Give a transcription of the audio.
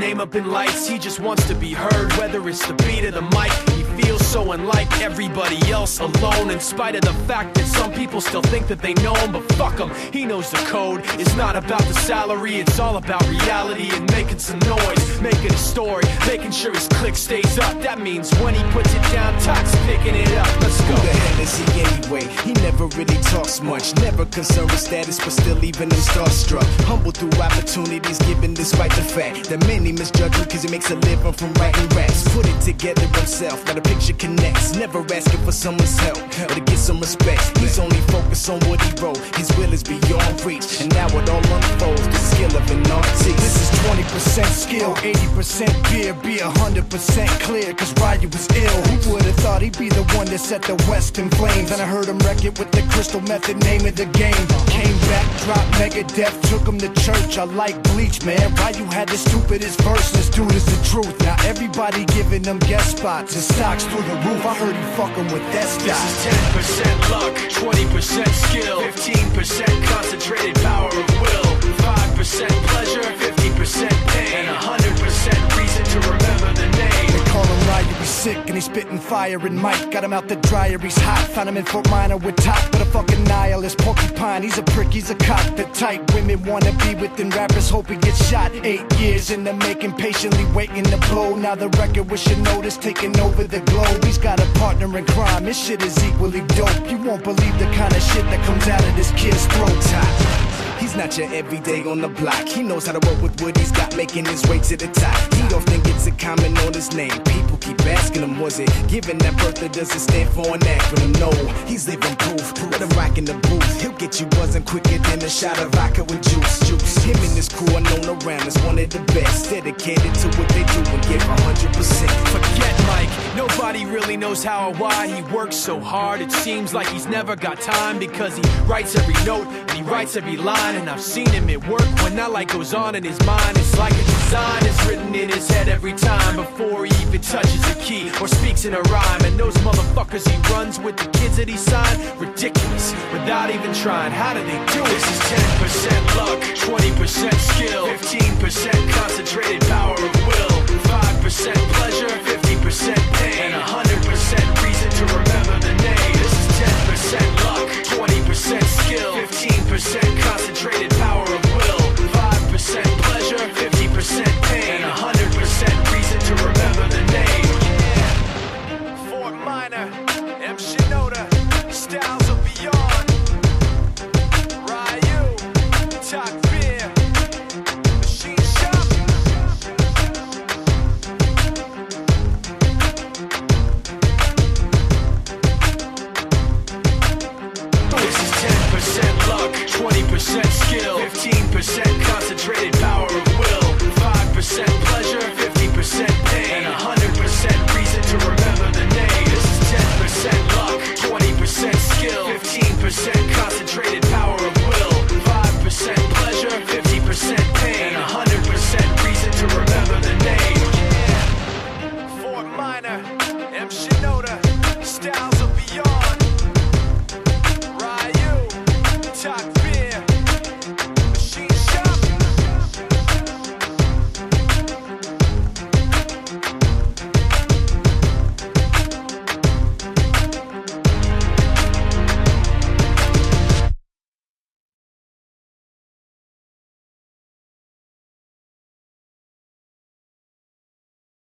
name up in lights. He just wants to be heard, whether it's the beat of the mic. He feels so unlike everybody else, alone, in spite of the fact that some people still think that they know him. But fuck him, he knows the code. It's not about the salary, it's all about reality and making some noise, making a story, making sure his click stays up. That means when he puts it down, Tox picking it up. Let's go. Who the hell is he anyway? He never really talks much, never concerned with status, but still leaving him starstruck. Humble through opportunities, given despite the fact that many misjudge him cause he makes a living from writing raps. Put it together himself, got a picture connects, never asking for someone's help or to get some respect. He's only focused on what he wrote, his will is beyond reach, and now it all unfolds, the skill of an artist. This is 20% skill, 80% beer, be 100% clear, cause Ryu was ill. Who would've thought he'd be the one that set the West in flames? And I heard him wreck it with the crystal method, name of the game. Came back, dropped Megadeth, took him to church. I like Bleach, man. Ryu had the stupidest verse, this dude is the truth. Now everybody giving them guest spots and stocks through the roof. I heard he fucking with that stock. This is 10% luck, 20% skill, 15% concentrated power of will, 5% pleasure, 50% pain, and 100% reason to remember the name. They call him Ryu, he's sick and he's spitting fire. And Mike got him out the dryer, he's hot. Found him in Fort Minor with top, but a fucking nihilist porcupine. He's a prick, he's a cock. The type women wanna be within rappers, hope he gets shot. 8 years in the making, patiently waiting to blow. Now the record with your notice taking over the globe. He's got a partner in crime, his shit is equally dope. You won't believe the kind of shit that comes out of this kid's throat. He's not your everyday on the block. He knows how to work with what he's got, making his way to the top. He often gets a comment on his name. People keep asking him, was it given that birth, or does it stand for an acronym? No, he's living proof. Let him rock in the booth. He'll get you buzzing quicker than a shot of vodka with juice. Him and his crew are known around as one of the best, dedicated to what they do and give 100%. Forget Mike, nobody really knows how or why he works so hard. It seems like he's never got time, because he writes every note and he writes every line. And I've seen him at work when that light goes on in his mind. It's like a design is written in his head every time before he even touches a key or speaks in a rhyme. And those motherfuckers he runs with, the kids that he signed, ridiculous, without even trying. How do they do it? This is 10% luck, 20% skill, 15% concentrated power of will, 5% pleasure, 50% pain, and 100% reason to remember the name. This is 10% luck, 20% skill, 15% concentrated